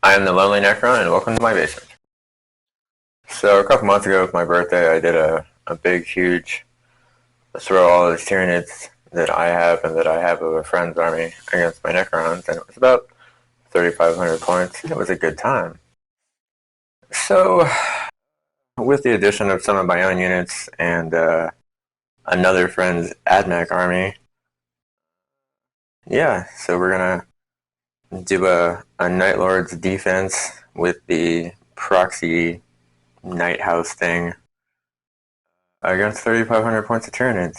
I am the Lonely Necron, and welcome to my basement. So, a couple months ago, with my birthday, I did a big, huge throw all these tyranids that I have and that I have of a friend's army against my Necrons, and it was about 3,500 points. It was a good time. So, with the addition of some of my own units and another friend's AdMech army, yeah, so we're gonna do a Night Lord's defense with the proxy Night House thing against 3,500 points of Tyranids.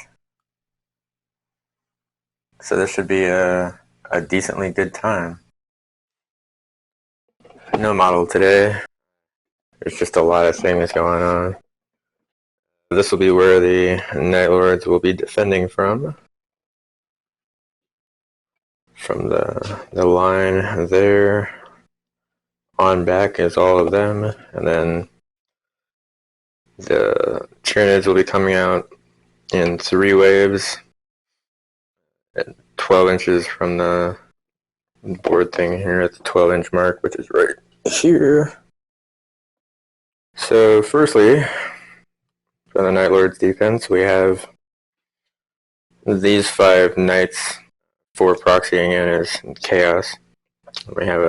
So this should be a decently good time. No model today. There's just a lot of things going on. This will be where the Night Lords will be defending from. From the line there on back is all of them, and then the Tyranids will be coming out in 3 waves at 12 inches from the board thing here at the 12-inch mark, which is right here. So firstly, for the Night Lord's defense, we have these 5 knights for proxying in as chaos. We have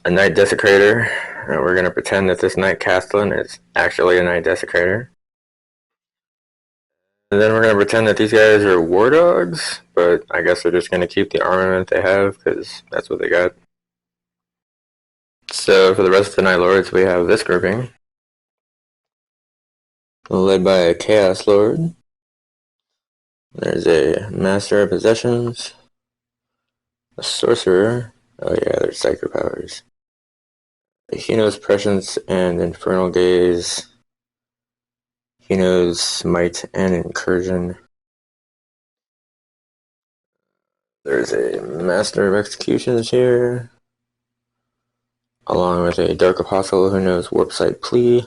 a Knight Desecrator, and we're going to pretend that this Knight Castellan is actually a Knight Desecrator. And then we're going to pretend that these guys are War Dogs, but I guess they're just going to keep the armament they have, because that's what they got. So for the rest of the Night Lords, we have this grouping, led by a Chaos Lord. There's a Master of Possessions, a Sorcerer. Oh yeah, there's Psycho Powers. Hino's Prescience and Infernal Gaze. Hino's Smite and Incursion. There's a Master of Executions here, along with a Dark Apostle who knows Warp Sight Plea.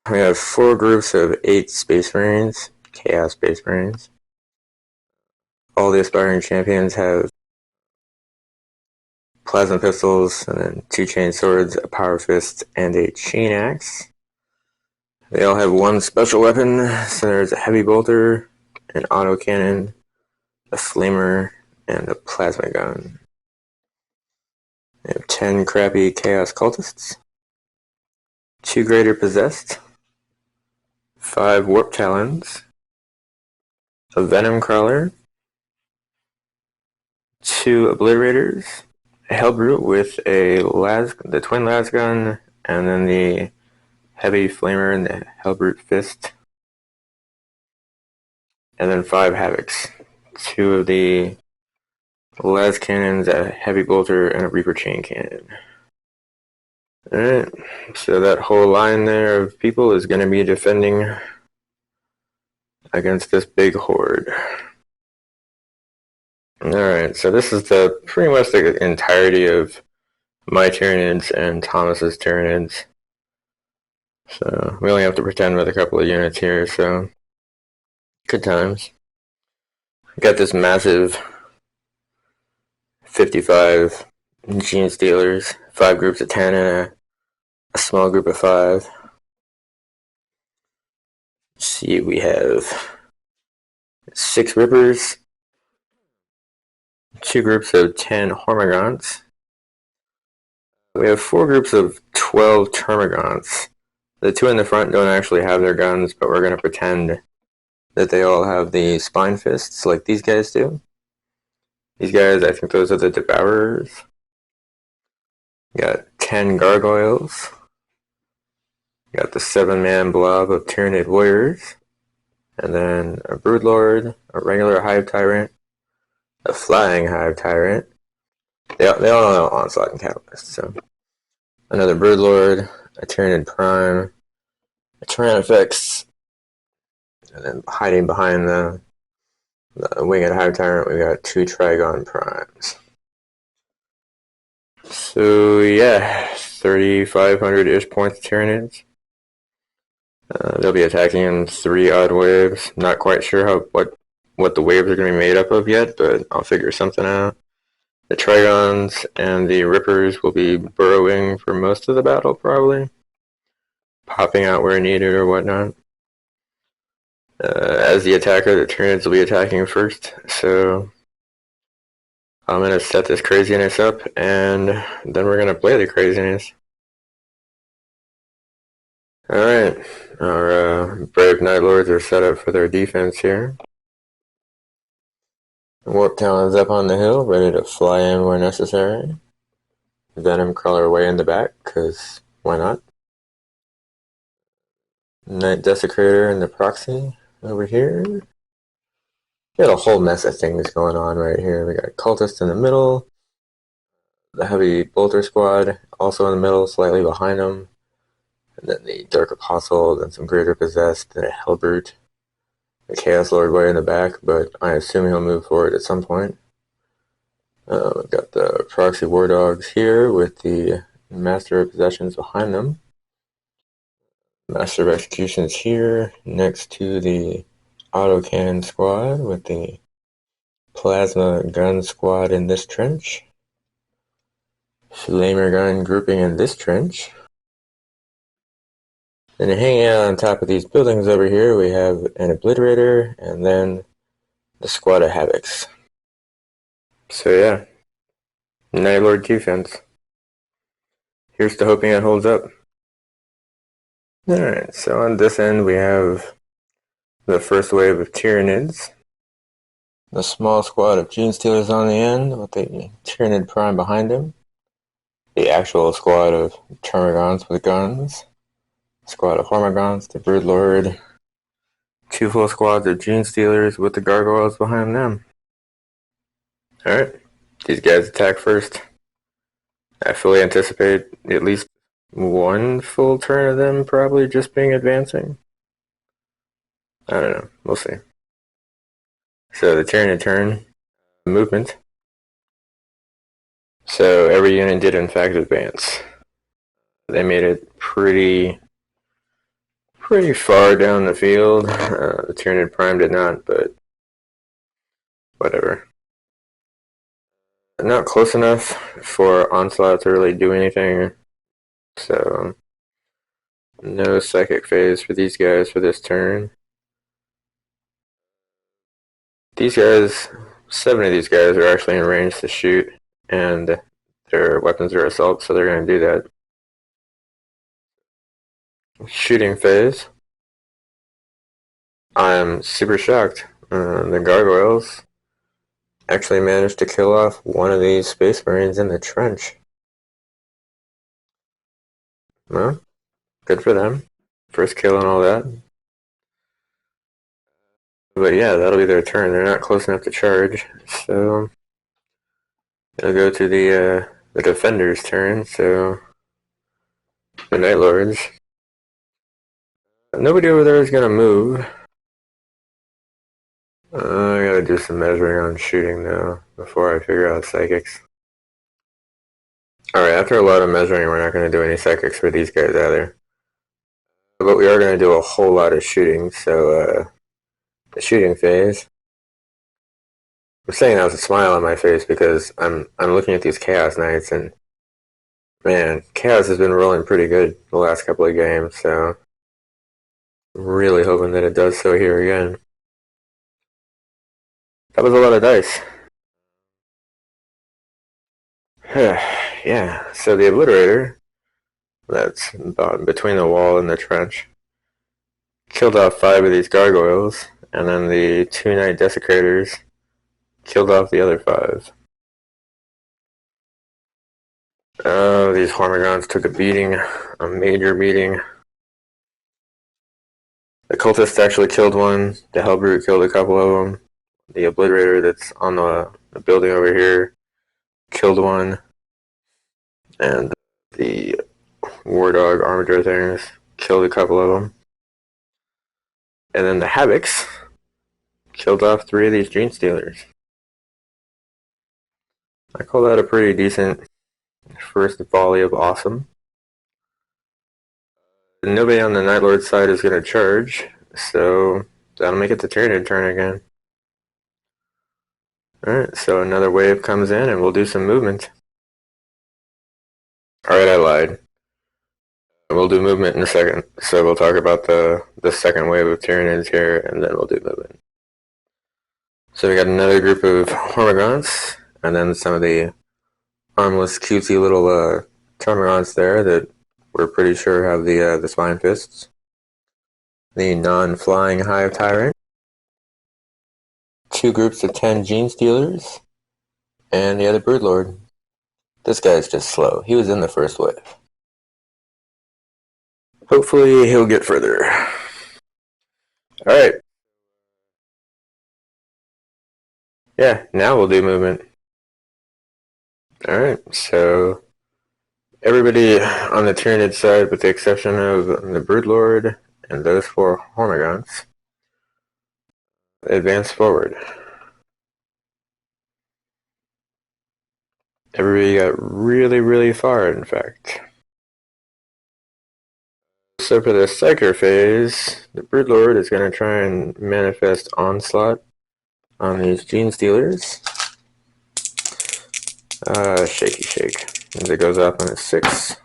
We have 4 groups of 8 Space Marines, Chaos Space Marines. All the aspiring champions have plasma pistols, and then 2 chain swords, a power fist, and a chain axe. They all have 1 special weapon, so there's a heavy bolter, an autocannon, a flamer, and a plasma gun. They have 10 crappy chaos cultists, 2 greater possessed, 5 warp talons, a venom crawler, 2 obliterators, a hellbrute with the twin las gun, and then the heavy flamer and the hellbrute fist, and then 5 havocs, 2 of the las cannons, a heavy bolter, and a reaper chain cannon. Alright, so that whole line there of people is going to be defending against this big horde. Alright, so this is pretty much the entirety of my Tyranids and Thomas's Tyranids. So we only have to pretend with a couple of units here, so good times. Got this massive 55 Gene Stealers, 5 groups of 10 and a small group of 5. Let's see, we have 6 Rippers, 2 groups of 10 Hormagaunts. We have 4 groups of 12 Termagants. The 2 in the front don't actually have their guns, but we're going to pretend that they all have the spine fists like these guys do. These guys, I think those are the Devourers. We got 10 Gargoyles. We got the 7-man blob of Tyranid Warriors. And then a Broodlord, a regular Hive Tyrant, a flying Hive Tyrant. They all know Onslaught and Catalyst, so. Another Broodlord, a Tyranid Prime, a Tyrannifex, and then hiding behind the Winged Hive Tyrant, we got 2 Trigon Primes. So yeah, 3,500-ish points Tyranids. They'll be attacking in 3 odd waves. Not quite sure what the waves are going to be made up of yet, but I'll figure something out. The Trigons and the Rippers will be burrowing for most of the battle, probably. Popping out where needed or whatnot. As the attacker, the Tyranids will be attacking first, so I'm going to set this craziness up, and then we're going to play the craziness. Alright, our brave Night Lords are set up for their defense here. Warp Talon's up on the hill, ready to fly in where necessary. Venom Crawler way in the back, because why not? Night Desecrator and the Proxy over here. We got a whole mess of things going on right here. We got Cultist in the middle, the Heavy Bolter Squad also in the middle, slightly behind them, and then the Dark Apostle, then some Greater Possessed, then a Hellbrute. The Chaos Lord way in the back, but I assume he'll move forward at some point. We've got the Proxy War Dogs here with the Master of Possessions behind them. Master of Executions here next to the Autocannon Squad with the Plasma Gun Squad in this trench. Flamer Gun grouping in this trench. And hanging out on top of these buildings over here, we have an Obliterator and then the Squad of Havocs. So yeah, Night Lord defense. Here's to hoping it holds up. Alright, so on this end we have the first wave of Tyranids. The small squad of Gene Stealers on the end with the Tyranid Prime behind him. The actual squad of Termagants with guns. Squad of Hormagants, the Broodlord. Two full squads of Gene Stealers with the Gargoyles behind them. Alright, these guys attack first. I fully anticipate at least one full turn of them probably just being advancing. I don't know, we'll see. So the Tyranid turn, movement. So every unit did in fact advance. They made it pretty far down the field. The Tyranid Prime did not, but whatever. Not close enough for Onslaught to really do anything. So no Psychic Phase for these guys for this turn. These guys, 7 of these guys are actually in range to shoot, and their weapons are assault, so they're going to do that. Shooting phase. I'm super shocked. The Gargoyles actually managed to kill off one of these Space Marines in the trench. Well, good for them. First kill and all that. But yeah, that'll be their turn. They're not close enough to charge, so it'll go to the Defender's turn, so the Night Lords. Nobody over there is going to move. I gotta do some measuring on shooting though, before I figure out psychics. Alright, after a lot of measuring, we're not going to do any psychics for these guys either. But we are going to do a whole lot of shooting, so the shooting phase. I'm saying that with a smile on my face because I'm looking at these Chaos Knights and man, Chaos has been rolling pretty good the last couple of games, so I'm really hoping that it does so here again. That was a lot of dice. Yeah, so the Obliterator, that's about between the wall and the trench, killed off 5 of these Gargoyles, and then the 2 Night Desecrators killed off the other 5. Oh, these Hormagons took a beating, a major beating. The Cultist actually killed one, the Hellbrute killed a couple of them, the Obliterator that's on the building over here killed one, and the War Dog Armature things killed a couple of them. And then the Havocs killed off 3 of these Gene Stealers. I call that a pretty decent first volley of awesome. Nobody on the Night Lord side is going to charge, so that'll make it the Tyranid turn again. Alright, so another wave comes in and we'll do some movement. Alright, I lied. We'll do movement in a second. So we'll talk about the second wave of tyranids here, and then we'll do movement. So we got another group of hormigons, and then some of the harmless, cutesy little termigons there that we're pretty sure have the spine fists. The non-flying hive tyrant. Two groups of 10 gene stealers, and the other broodlord. This guy's just slow. He was in the first wave. Hopefully he'll get further. Alright. Yeah, now we'll do movement. Alright, so everybody on the Tyranid side, with the exception of the Broodlord and those 4 Hormigons, advance forward. Everybody got really, really far, in fact. So for the Psyker phase, the Broodlord is going to try and manifest Onslaught on these Gene Stealers. Shaky shake. As it goes up on a 6.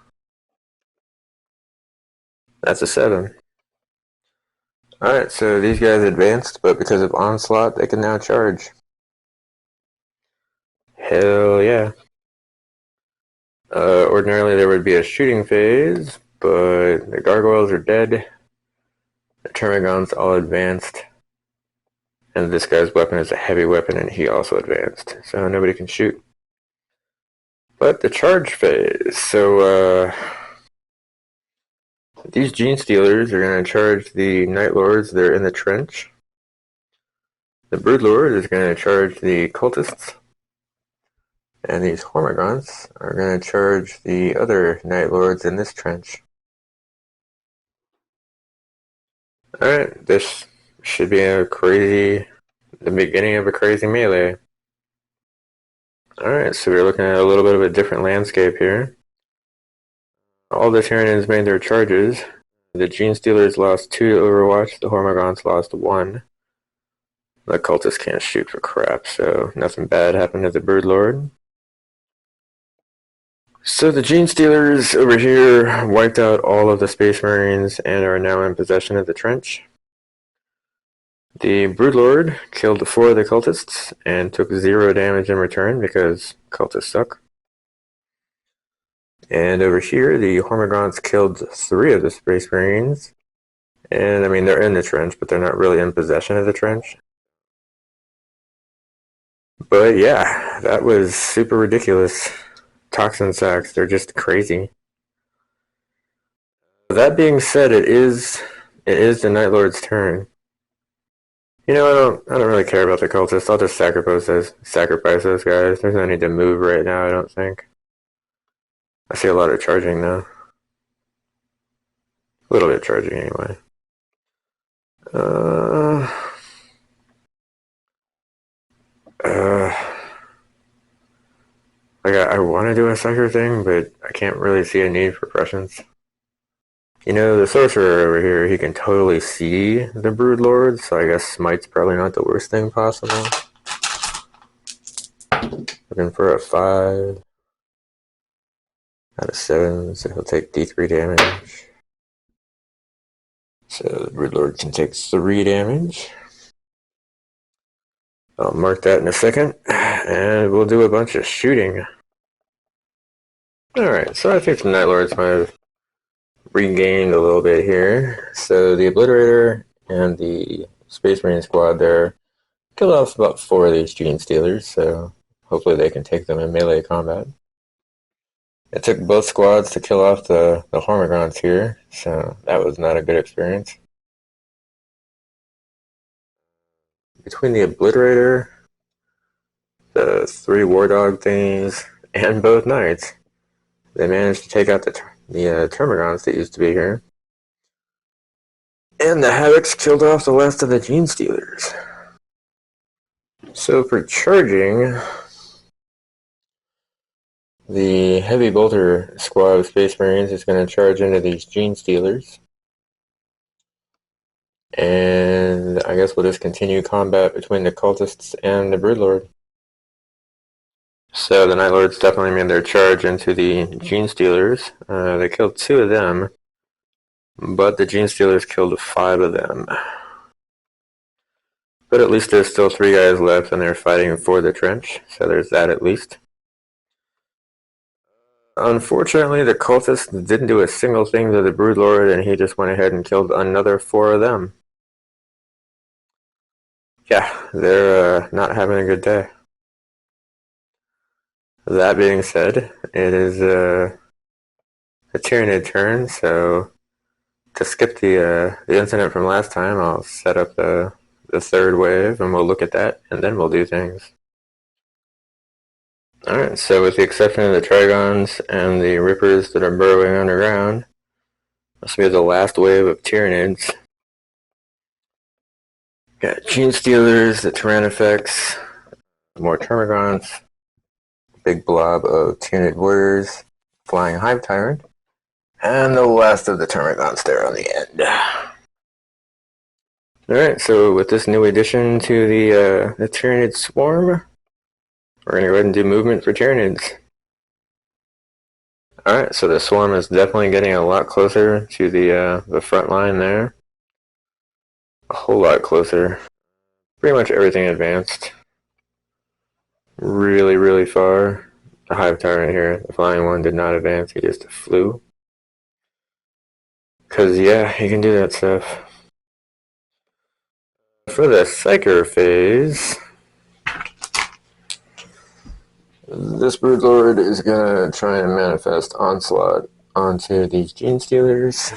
That's a 7. Alright, so these guys advanced, but because of Onslaught, they can now charge. Hell yeah. Ordinarily there would be a shooting phase, but the gargoyles are dead. The termigons all advanced. And this guy's weapon is a heavy weapon, and he also advanced. So nobody can shoot. But the charge phase. So, these Gene Stealers are going to charge the Night Lords that are in the trench. The Broodlord is going to charge the Cultists. And these Hormigons are going to charge the other Night Lords in this trench. Alright, this should be the beginning of a crazy melee. Alright, so we're looking at a little bit of a different landscape here. All the Tyranids made their charges. The Gene Stealers lost 2 to Overwatch, the Hormigons lost 1. The Cultists can't shoot for crap, so nothing bad happened to the Broodlord. So the Gene Stealers over here wiped out all of the Space Marines and are now in possession of the trench. The Broodlord killed 4 of the Cultists and took 0 damage in return because Cultists suck. And over here, the Hormigons killed 3 of the Space Marines. And I mean, they're in the trench, but they're not really in possession of the trench. But yeah, that was super ridiculous. Toxin sacks, they're just crazy. That being said, it is the Night Lord's turn. You know, I don't really care about the cultists. I'll just sacrifice those guys. There's no need to move right now, I don't think. I see a lot of charging now. A little bit of charging anyway. Like I want to do a Psyker thing, but I can't really see a need for prescience. You know, the sorcerer over here, he can totally see the Broodlord, so I guess Smite's probably not the worst thing possible. Looking for a 5 out of 7, so he'll take D3 damage. So the Broodlord can take 3 damage. I'll mark that in a second, and we'll do a bunch of shooting. Alright, so I think the Night Lords might have regained a little bit here. So the Obliterator and the Space Marine squad there killed off about 4 of these Gene Stealers, so hopefully they can take them in melee combat. It took both squads to kill off the Hormigons here, so that was not a good experience. Between the Obliterator, the 3 War Dog things, and both Knights, they managed to take out the Termigons that used to be here. And the Havocs killed off the last of the Gene Stealers. So for charging, the Heavy Bolter squad of Space Marines is going to charge into these Gene Stealers. And I guess we'll just continue combat between the Cultists and the Broodlord. So the Night Lords definitely made their charge into the Gene Stealers. They killed 2 of them, but the Gene Stealers killed 5 of them. But at least there's still 3 guys left and they're fighting for the trench, so there's that at least. Unfortunately, the cultists didn't do a single thing to the Broodlord, and he just went ahead and killed another 4 of them. Yeah, they're not having a good day. That being said, it is a Tyranid turn, so to skip the incident from last time, I'll set up the 3rd wave, and we'll look at that, and then we'll do things. Alright, so with the exception of the Trigons and the Rippers that are burrowing underground, this will be the last wave of Tyranids. Got Gene Stealers, the Tyrannifex, more Termagants, big blob of Tyranid Warriors, Flying Hive Tyrant, and the last of the Termagants there on the end. Alright, so with this new addition to the Tyranid Swarm, we're going to go ahead and do movement for Tyranids. Alright, so the Swarm is definitely getting a lot closer to the front line there. A whole lot closer. Pretty much everything advanced. Really, really far. The Hive Tyrant here, the flying one, did not advance, he just flew. Cause yeah, he can do that stuff. For the Psyker phase, this Broodlord is gonna try and manifest Onslaught onto these Gene Stealers.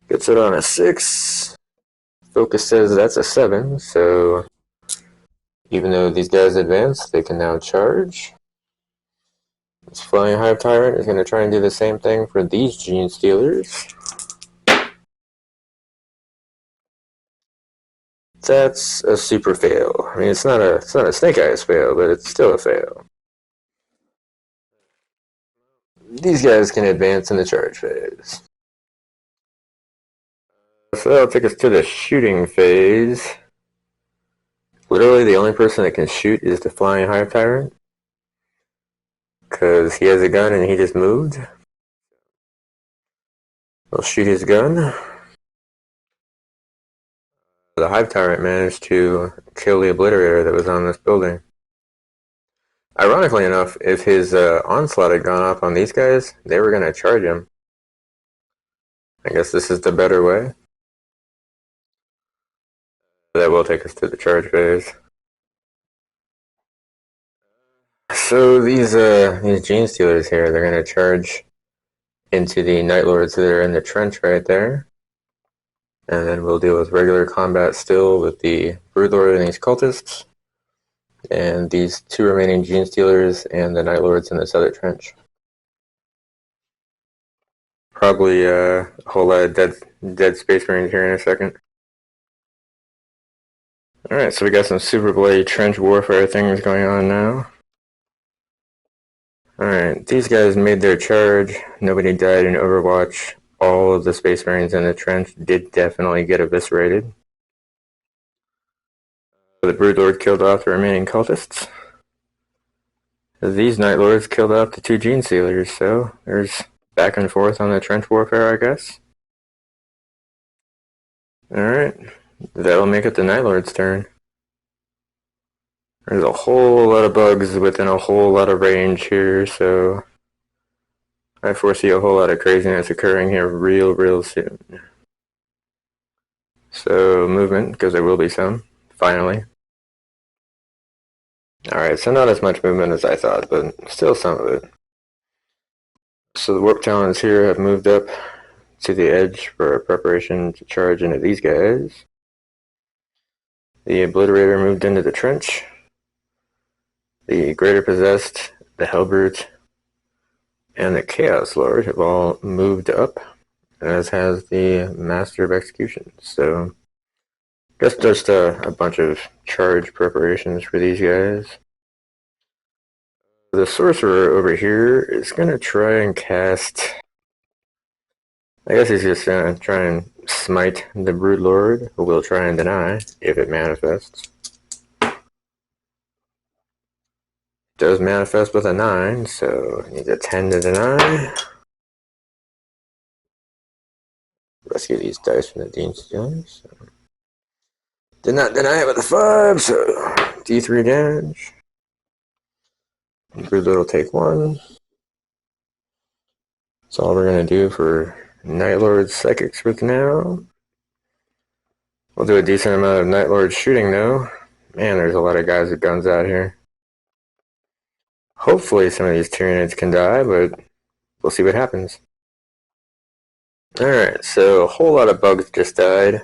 Gets it on a 6. Focus says that's a 7, so even though these guys advance, they can now charge. This Flying Hive Tyrant is going to try and do the same thing for these Gene Stealers. That's a super fail. I mean, it's not a Snake Eyes fail, but it's still a fail. These guys can advance in the charge phase. So that'll take us to the shooting phase. Literally, the only person that can shoot is the Flying Hive Tyrant, because he has a gun and he just moved. We'll shoot his gun. The Hive Tyrant managed to kill the Obliterator that was on this building. Ironically enough, if his onslaught had gone off on these guys, they were going to charge him. I guess this is the better way. That will take us to the charge phase. So these Gene Stealers here, they're going to charge into the Night Lords that are in the trench right there. And then we'll deal with regular combat still with the Broodlord and these cultists. And these 2 remaining Gene Stealers and the Night Lords in this other trench. Probably a whole lot of dead Space Marines here in a second. Alright, so we got some super bloody trench warfare things going on now. Alright, these guys made their charge. Nobody died in Overwatch. All of the Space Marines in the trench did definitely get eviscerated. The Broodlord killed off the remaining cultists. These Night Lords killed off the 2 Gene Stealers, so there's back and forth on the trench warfare, I guess. Alright, that'll make it the Night Lord's turn. There's a whole lot of bugs within a whole lot of range here, so I foresee a whole lot of craziness occurring here real soon. So movement, because there will be some, finally. Alright, so not as much movement as I thought, but still some of it. So the Warp Talons here have moved up to the edge for preparation to charge into these guys. The Obliterator moved into the trench. The Greater Possessed, the Hellbrute, and the Chaos Lord have all moved up, as has the Master of Execution. So, just a bunch of charge preparations for these guys. The Sorcerer over here is going to try and cast... I guess he's just going to try and smite the Broodlord, who will try and deny, if it manifests. does manifest with a 9, so I need a 10 to deny. Rescue these dice from the Dean Stealers. So. Did not deny it with a 5, so D3 damage. Bruiser will take 1. That's all we're going to do for Night Lord's Psychics for now. We'll do a decent amount of Night Lord shooting though. Man, there's a lot of guys with guns out here. Hopefully some of these tyranids can die, but we'll see what happens. Alright, so a whole lot of bugs just died.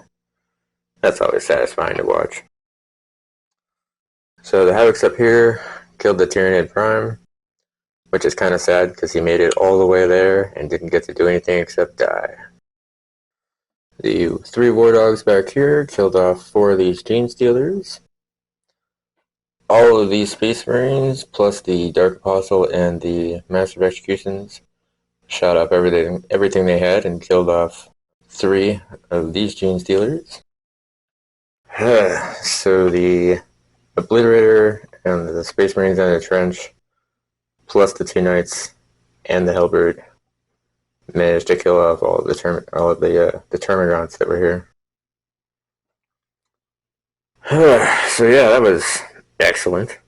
That's always satisfying to watch. So the Havoc's up here killed the Tyranid Prime, which is kind of sad because he made it all the way there and didn't get to do anything except die. The 3 War Dogs back here killed off 4 of these Gene Stealers. All of these Space Marines, plus the Dark Apostle and the Master of Executions, shot up everything they had and killed off 3 of these Gene Stealers. So the Obliterator and the Space Marines in the trench, plus the 2 Knights and the Hellbird, managed to kill off all of the Termagants that were here. So yeah, that was excellent.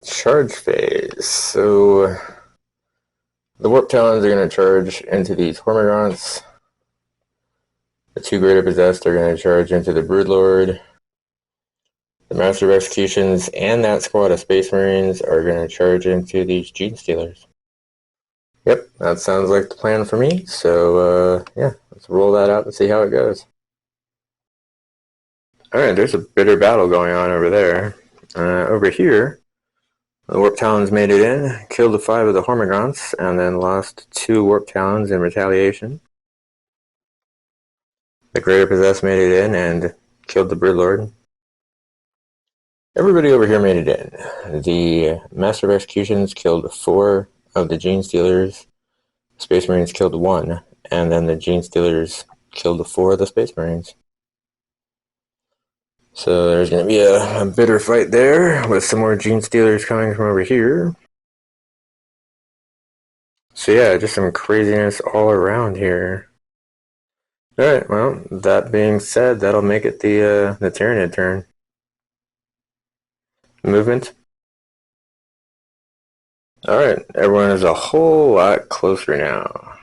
Charge phase. So the Warp Talons are going to charge into these Hormigants. The 2 Greater Possessed are going to charge into the Broodlord. The Master of Executions and that squad of Space Marines are going to charge into these Gene Stealers. Yep, that sounds like the plan for me. So yeah, let's roll that out and see how it goes. Alright, there's a bitter battle going on over there. Over here, the Warp Talons made it in, killed 5 of the Hormigants, and then lost 2 Warp Talons in retaliation. The Greater Possessed made it in and killed the Broodlord. Everybody over here made it in. The Master of Executions killed 4 of the Gene Stealers. Space Marines killed 1, and then the Gene Stealers killed 4 of the Space Marines. So there's going to be a bitter fight there, with some more Gene Stealers coming from over here. So yeah, just some craziness all around here. Alright, well, that being said, that'll make it the Tyranid turn. Movement. Alright, everyone is a whole lot closer now.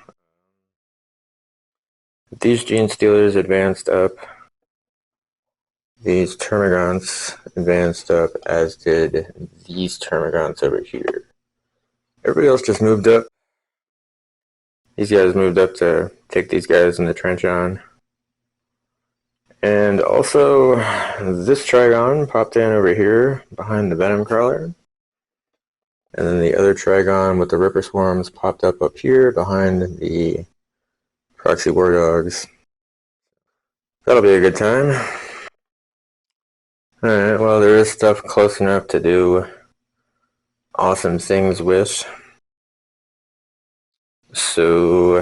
These Gene Stealers advanced up. These Termagants advanced up, as did these Termagants over here. Everybody else just moved up. These guys moved up to take these guys in the trench on. And also, this Trigon popped in over here behind the Venom Crawler. And then the other Trigon with the Ripper Swarms popped up here behind the Proxy War Dogs. That'll be a good time. Alright, well, there is stuff close enough to do awesome things with. So,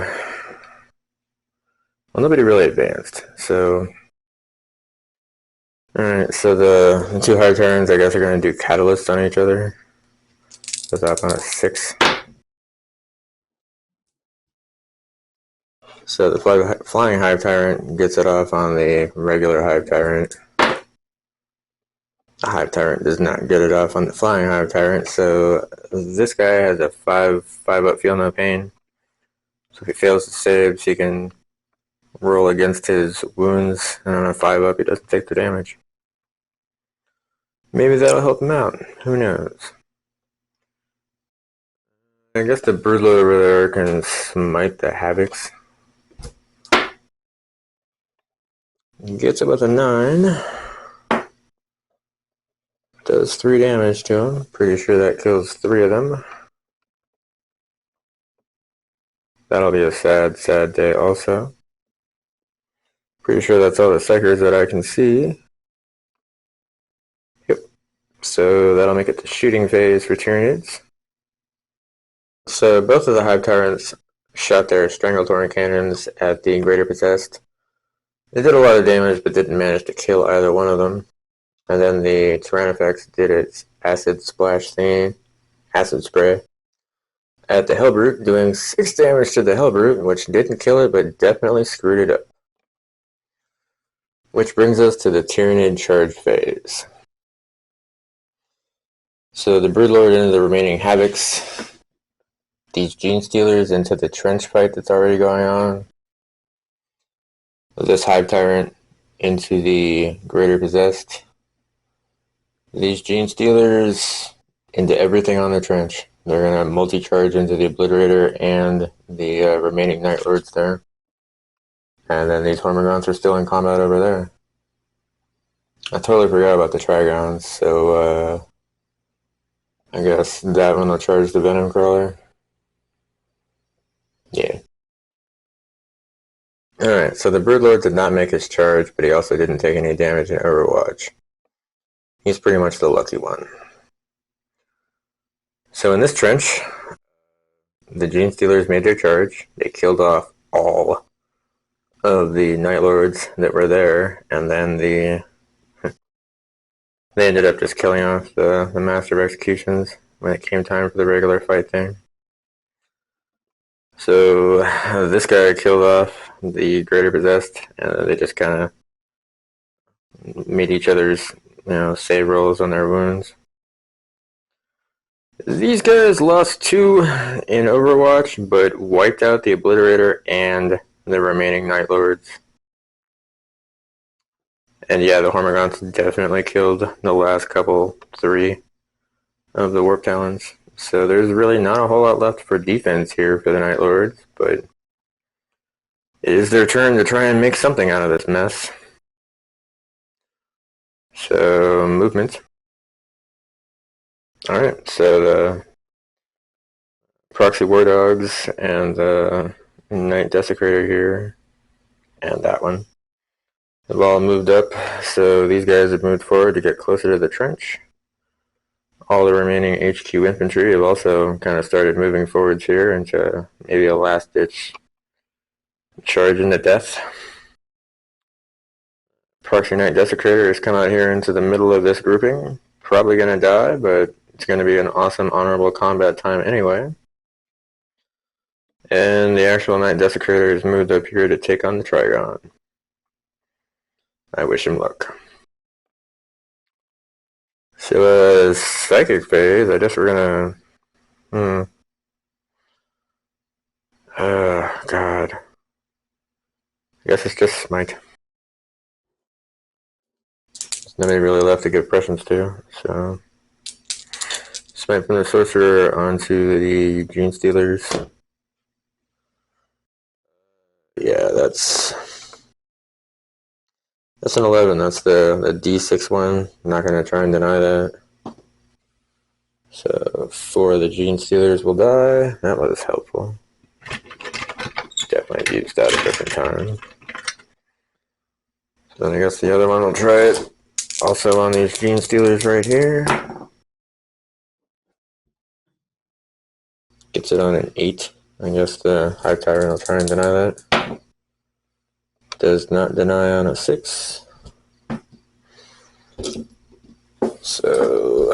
well, nobody really advanced. So, alright, so the 2 Hive Tyrants, I guess, are going to do Catalyst on each other. That's up on a 6. So the Flying Hive Tyrant gets it off on the regular Hive Tyrant. The Hive Tyrant does not get it off on the Flying Hive Tyrant, so this guy has a 5-up Feel No Pain. So if he fails to save, he can roll against his wounds, and on a 5-up he doesn't take the damage. Maybe that'll help him out, who knows. I guess the Broodlord over there can smite the Havocs. Gets it with a 9. Does 3 damage to him. Pretty sure that kills 3 of them. That'll be a sad, sad day also. Pretty sure that's all the Psychers that I can see. Yep. So that'll make it the shooting phase for Tyranids. So both of the Hive Tyrants shot their Stranglethorn cannons at the Greater Possessed. They did a lot of damage, but didn't manage to kill either one of them. And then the Tyrannifex did its acid splash thingy, acid spray, at the Hellbrute, doing 6 damage to the Hellbrute, which didn't kill it, but definitely screwed it up. Which brings us to the Tyranid charge phase. So the Broodlord into the remaining Havocs, these Gene Stealers into the trench fight that's already going on, this Hive Tyrant into the Greater Possessed, these Gene Stealers into everything on the trench. They're going to multi-charge into the Obliterator and the remaining Night Lords there. And then these Hormagaunts are still in combat over there. I totally forgot about the Trigons, so I guess that one will charge the Venom Crawler. Yeah. Alright, so the Broodlord did not make his charge, but he also didn't take any damage in Overwatch. He's pretty much the lucky one. So in this trench, the Gene Stealers made their charge. They killed off all of the Night Lords that were there, and then they ended up just killing off the Master of Executions when it came time for the regular fight thing. So this guy killed off the Greater Possessed, and they just kind of made each other's, save rolls on their wounds. These guys lost 2 in Overwatch, but wiped out the Obliterator and the remaining Night Lords. And yeah, the Hormagaunts definitely killed the last couple 3 of the Warp Talons. So there's really not a whole lot left for defense here for the Night Lords, but it is their turn to try and make something out of this mess. So, movement. Alright, so the Proxy War Dogs and the Night Desecrator here, and that one, have all moved up, so these guys have moved forward to get closer to the trench. All the remaining HQ infantry have also kind of started moving forwards here into maybe a last-ditch charge into death. Proxy Night Desecrator has come out here into the middle of this grouping. Probably going to die, but it's going to be an awesome, honorable combat time anyway. And the actual Night Desecrator has moved up here to take on the Trigon. I wish him luck. So, Psychic phase, I guess we're gonna... God. I guess it's just Smite. There's nobody really left to give pressions to, so... Smite from the Sorcerer onto the Gene Stealers. Yeah, that's an 11. That's the D6 one. I'm not going to try and deny that. So 4 of the Gene Stealers will die. That was helpful. Definitely used that a different time. So then I guess the other one will try it. Also on these Gene Stealers right here. Gets it on an 8. I guess the Hive Tyrant will try and deny that. Does not deny on a 6. So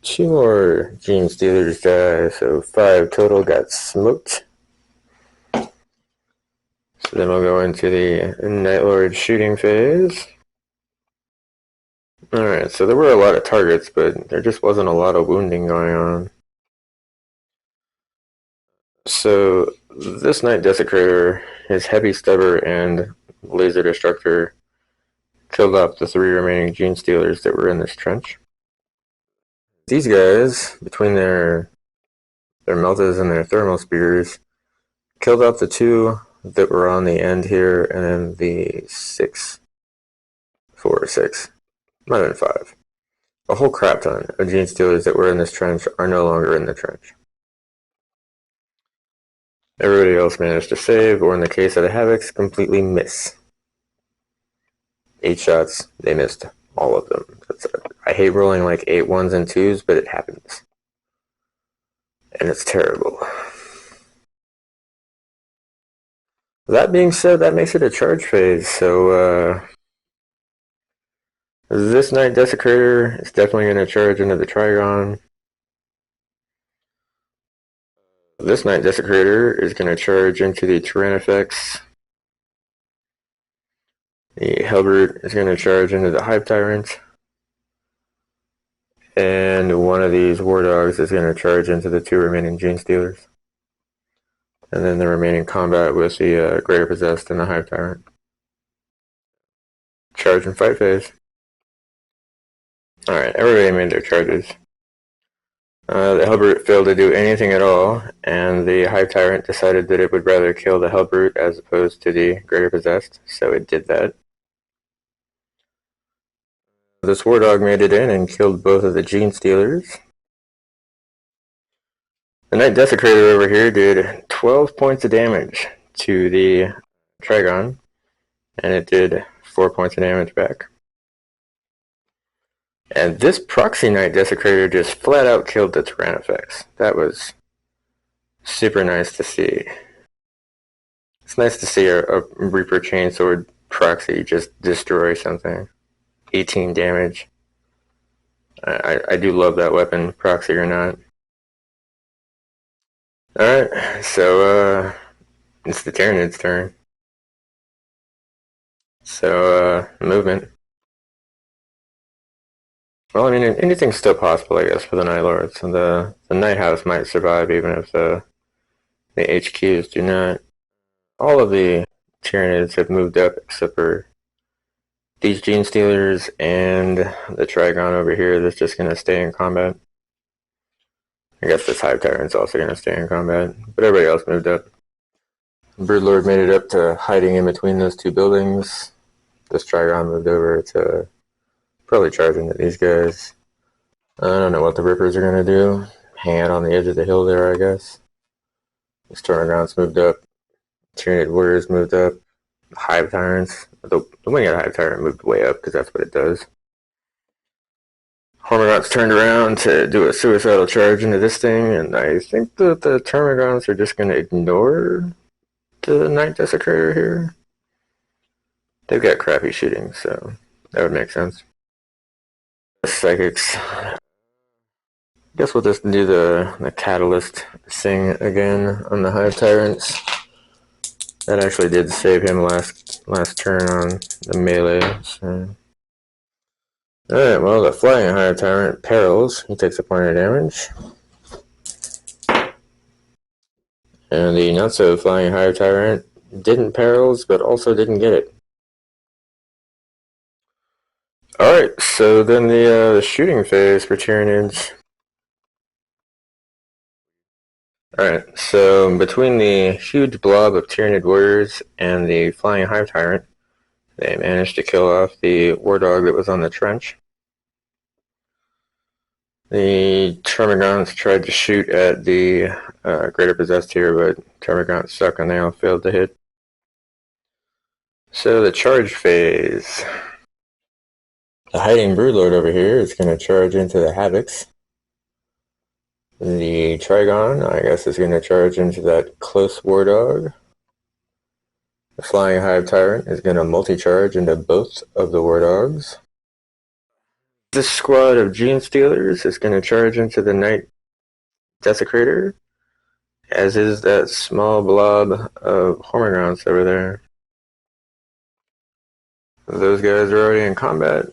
2 more Gene Stealers die, so 5 total got smoked. So then we'll go into the Night Lord shooting phase. Alright, so there were a lot of targets, but there just wasn't a lot of wounding going on. So this Night Desecrator, his Heavy Stubber and Laser Destructor killed off the 3 remaining Gene Stealers that were in this trench. These guys, between their Meltas and their Thermal Spears, killed off the 2 that were on the end here, and then the 6. 4 or 6. Might have been 5. A whole crap ton of Gene Stealers that were in this trench are no longer in the trench. Everybody else managed to save, or in the case of the Havocs, completely miss. 8 shots, they missed all of them. I hate rolling like 8 1s and 2s, but it happens. And it's terrible. That being said, that makes it a charge phase, so This Night Desecrator is definitely going to charge into the Trigon. This Night Desecrator is going to charge into the Tyrannifex. The Hellbrute is going to charge into the Hive Tyrant. And one of these War Dogs is going to charge into the 2 remaining Gene Stealers. And then the remaining combat with the Greater Possessed and the Hive Tyrant. Charge and fight phase. Alright, everybody made their charges. The Hellbrute failed to do anything at all, and the Hive Tyrant decided that it would rather kill the Hellbrute as opposed to the Greater Possessed, so it did that. This War Dog made it in and killed both of the Gene Stealers. The Night Desecrator over here did 12 points of damage to the Trigon, and it did 4 points of damage back. And this Proxy Night Desecrator just flat out killed the Tyrannifex. That was super nice to see. It's nice to see a Reaper Chainsword Proxy just destroy something. 18 damage. I do love that weapon, Proxy or not. Alright, so it's the Tyranids' turn. So, movement. Well, I mean, anything's still possible, I guess, for the Night Lords. And the Night House might survive even if the HQs do not. All of the Tyranids have moved up except for these Gene Stealers and the Trigon over here that's just going to stay in combat. I guess this Hive Tyrant's also going to stay in combat, but everybody else moved up. Broodlord made it up to hiding in between those 2 buildings. This Trigon moved over to probably charging at these guys. I don't know what the Rippers are going to do. Hang out on the edge of the hill there, I guess. These Termagants moved up. Tyranid Warriors moved up. Hive Tyrants. The Winged Hive Tyrant moved way up because that's what it does. Hormagaunts turned around to do a suicidal charge into this thing, and I think that the Termagants are just going to ignore the Night Desecrator here. They've got crappy shooting, so that would make sense. Psychics. I guess we'll just do the Catalyst thing again on the Hive Tyrants. That actually did save him last turn on the melee. So. Alright, well, the Flying Hive Tyrant perils. He takes a point of damage. And the not so Flying Hive Tyrant didn't perils, but also didn't get it. Alright, so then the shooting phase for Tyranids. Alright, so between the huge blob of Tyranid Warriors and the Flying Hive Tyrant, they managed to kill off the War Dog that was on the trench. The Termagants tried to shoot at the Greater Possessed here, but Termagants suck and they all failed to hit. So the charge phase. The Hiding Broodlord over here is going to charge into the Havocs. The Trigon, I guess, is going to charge into that close War Dog. The Flying Hive Tyrant is going to multi-charge into both of the War Dogs. This squad of Gene Stealers is going to charge into the Night Desecrator, as is that small blob of Hormagaunts over there. Those guys are already in combat,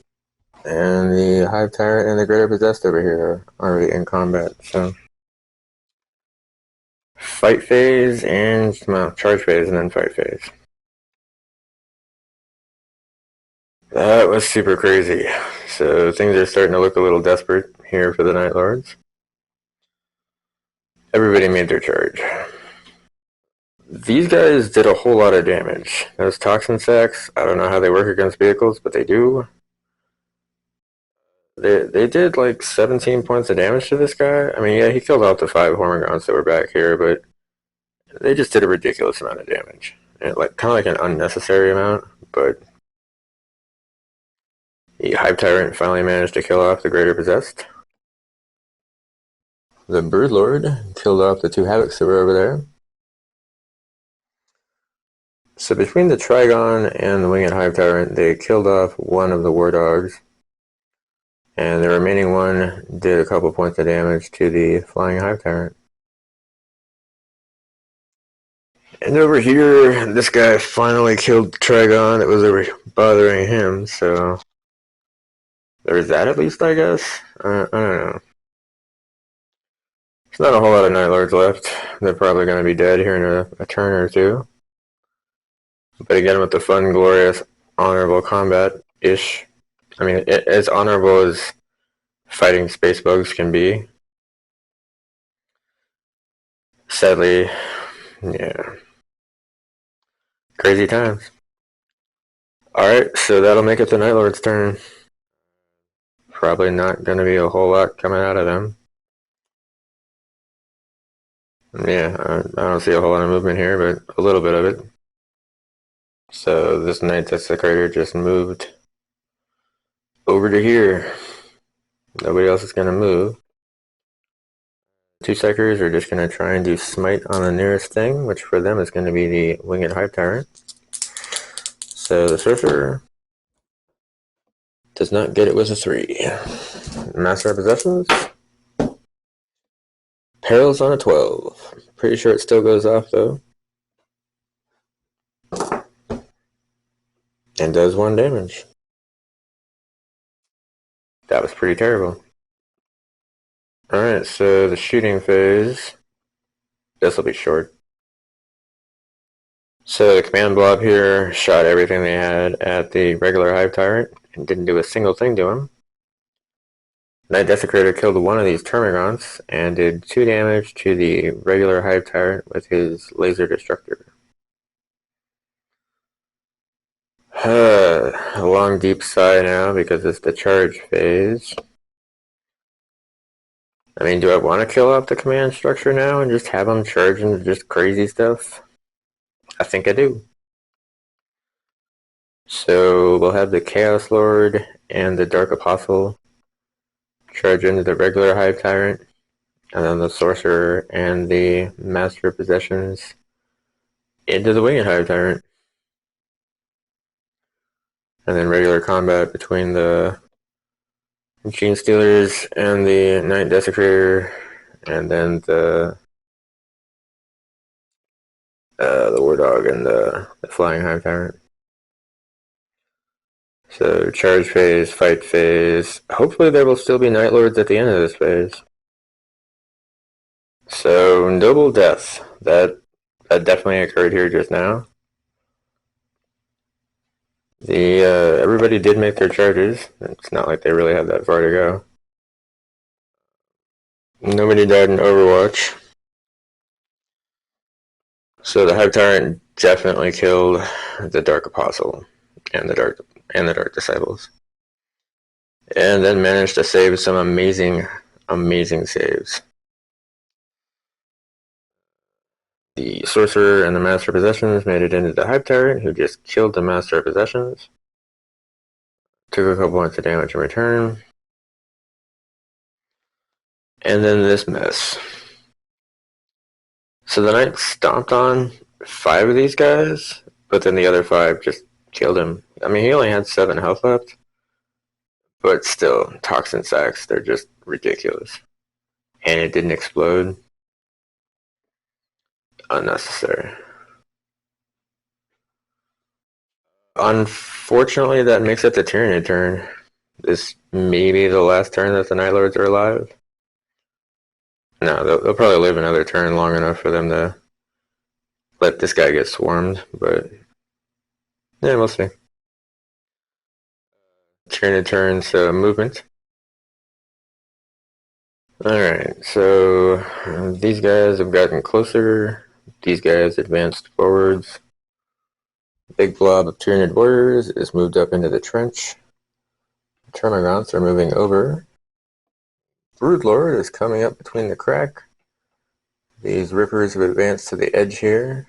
and the Hive Tyrant and the Greater Possessed over here are already in combat, so... Fight phase and, well, charge phase and then fight phase. That was super crazy. So things are starting to look a little desperate here for the Night Lords. Everybody made their charge. These guys did a whole lot of damage. Those toxin sacks, I don't know how they work against vehicles, but they do. They did like 17 points of damage to this guy. I mean, yeah, he killed off the 5 Hormagaunts that were back here, but they just did a ridiculous amount of damage. And like kind of like an unnecessary amount, but the Hive Tyrant finally managed to kill off the Greater Possessed. The Broodlord killed off the 2 Havocs that were over there. So between the Trigon and the Winged Hive Tyrant, they killed off one of the War Dogs. And the remaining one did a couple points of damage to the flying hive tyrant. And over here, this guy finally killed Trigon that was bothering him, so there's that at least, I guess. I don't know. There's not a whole lot of Night Lords left. They're probably going to be dead here in a turn or two. But again, with the fun, glorious, honorable combat-ish, I mean, as honorable as fighting space bugs can be. Sadly, yeah. Crazy times. Alright, so that'll make it the Night Lord's turn. Probably not going to be a whole lot coming out of them. Yeah, I don't see a whole lot of movement here, but a little bit of it. So this Night Desecrator just moved over to here. Nobody else is going to move. Two Psychers are just going to try and do Smite on the nearest thing, which for them is going to be the Winged Hive Tyrant. So the Sorcerer does not get it with a 3. Master of Possessions. Perils on a 12. Pretty sure it still goes off though. And does 1 damage. That was pretty terrible. Alright, so the shooting phase. This will be short. So the command blob here shot everything they had at the regular Hive Tyrant and didn't do a single thing to him. Night Desecrator killed one of these Termagants and did 2 damage to the regular Hive Tyrant with his Laser Destructor. A long deep sigh now because it's the charge phase. I mean, do I want to kill off the command structure now and just have them charge into just crazy stuff? I think I do. So we'll have the Chaos Lord and the Dark Apostle charge into the regular Hive Tyrant, and then the Sorcerer and the Master of Possessions into the Winged Hive Tyrant. And then regular combat between the Gene Stealers and the Night Desecrator, and then the War Dog and the Flying Hive Tyrant. So charge phase, fight phase. Hopefully there will still be Night Lords at the end of this phase. So Noble Death. That definitely occurred here just now. Everybody did make their charges. It's not like they really have that far to go. Nobody died in Overwatch. So the Hive Tyrant definitely killed the Dark Apostle and the Dark Disciples. And then managed to save some amazing saves. The Sorcerer and the Master of Possessions made it into the Hive Tyrant, who just killed the Master of Possessions. Took a couple points of damage in return. And then this mess. So the Knight stomped on 5 of these guys, but then the other 5 just killed him. I mean, he only had 7 health left, but still, Toxin Sacks, they're just ridiculous. And it didn't explode. Unnecessary. Unfortunately, that makes it the Tyranid turn. This may be the last turn that the Night Lords are alive. No, they'll probably live another turn long enough for them to let this guy get swarmed, but yeah, we'll see. Tyranid turn, so movement. Alright, so these guys have gotten closer. These guys advanced forwards. Big blob of Tyranid warriors is moved up into the trench. Termagants are moving over. Broodlord is coming up between the crack. These rippers have advanced to the edge here.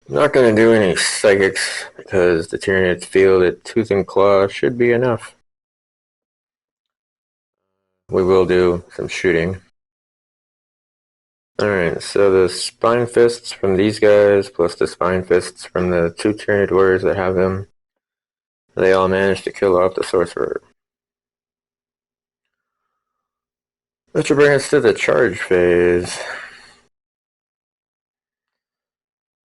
I'm not going to do any psychics because the Tyranids feel that Tooth and Claw should be enough. We will do some shooting. Alright, so the Spine Fists from these guys, plus the Spine Fists from the 2 Tyranid warriors that have them, they all managed to kill off the Sorcerer. That should bring us to the charge phase.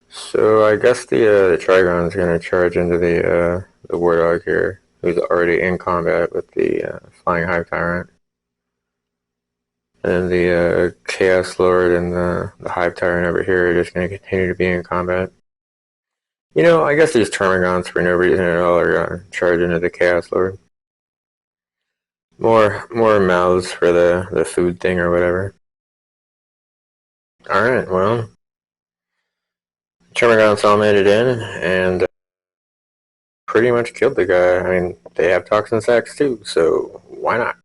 So I guess the Trigon is going to charge into the War Dog here, who's already in combat with the Flying Hive Tyrant. And the Chaos Lord and the Hive Tyrant over here are just going to continue to be in combat. You know, I guess these Termagants for no reason at all are going to charge into the Chaos Lord. More mouths for the food thing or whatever. Alright, well, Termagants all made it in, and pretty much killed the guy. I mean, they have toxin sacks too, so why not?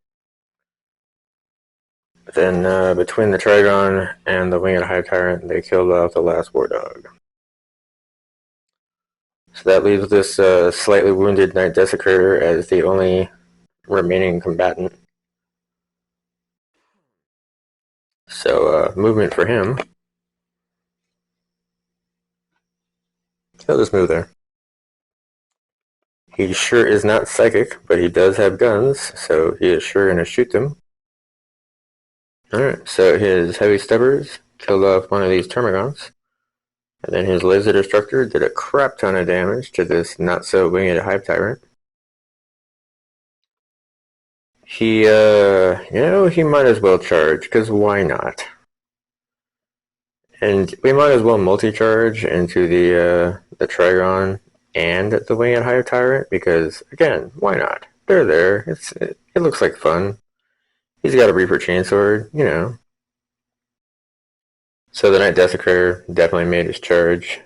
Then between the Trigon and the Winged Hive Tyrant, they killed off the last War Dog. So that leaves this slightly wounded Night Desecrator as the only remaining combatant. So movement for him. He'll just move there. He sure is not psychic, but he does have guns, so he is sure going to shoot them. Alright, so his Heavy Stubbers killed off one of these Termagants. And then his Laser Destructor did a crap ton of damage to this not-so-winged Hive Tyrant. He, he might as well charge, because why not? And we might as well multi-charge into the Trigon and the Winged Hive Tyrant, because, again, why not? They're there. It looks like fun. He's got a Reaper Chainsword, you know. So the Night Desecrator definitely made his charge.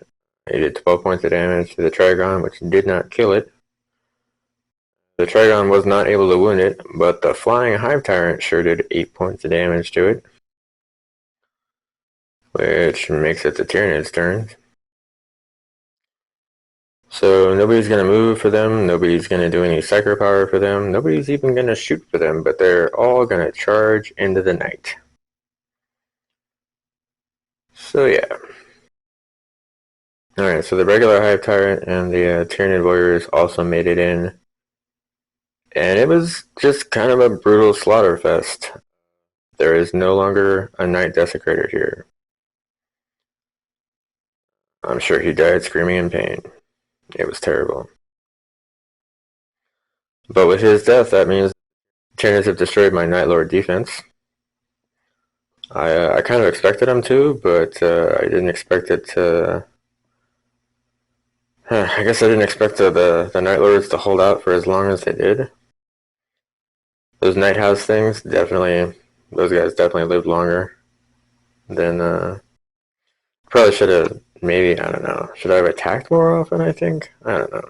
He did 12 points of damage to the Trigon, which did not kill it. The Trigon was not able to wound it, but the Flying Hive Tyrant sure did 8 points of damage to it. Which makes it the Tyranid's turn. So nobody's going to move for them, nobody's going to do any Psycho Power for them, nobody's even going to shoot for them, but they're all going to charge into the night. So yeah. Alright, so the regular Hive Tyrant and the Tyranid Warriors also made it in. And it was just kind of a brutal slaughter fest. There is no longer a Night Desecrator here. I'm sure he died screaming in pain. It was terrible. But with his death, that means Tyrannids have destroyed my Night Lord defense. I kind of expected him to, but I didn't expect it to... I guess I didn't expect the Night Lords to hold out for as long as they did. Those Night House things, definitely... Those guys definitely lived longer than... Probably should have... Maybe, I don't know. Should I have attacked more often, I think? I don't know.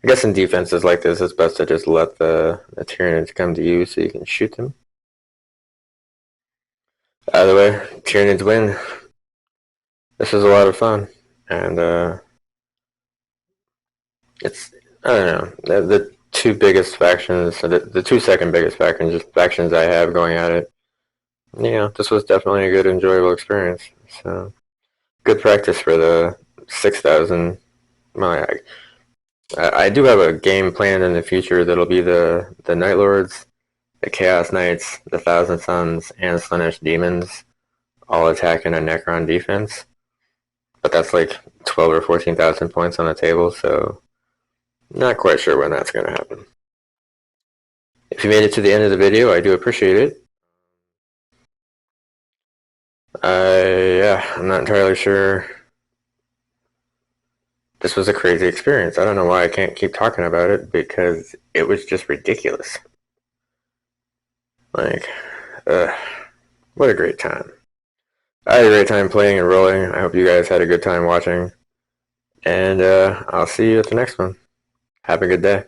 I guess in defenses like this, it's best to just let the Tyranids come to you so you can shoot them. Either way, Tyranids win. This was a lot of fun. And, it's, I don't know, the two biggest factions, the two second biggest factions I have going at it, this was definitely a good, enjoyable experience. So, good practice for the 6,000. Well, I do have a game planned in the future that'll be the Night Lords, the Chaos Knights, the Thousand Suns, and Slaanesh Demons all attacking a Necron defense. But that's like 12 or 14,000 points on the table, so not quite sure when that's going to happen. If you made it to the end of the video, I do appreciate it. I'm not entirely sure. This was a crazy experience. I don't know why I can't keep talking about it, because it was just ridiculous. Like, what a great time. I had a great time playing and rolling. I hope you guys had a good time watching. And I'll see you at the next one. Have a good day.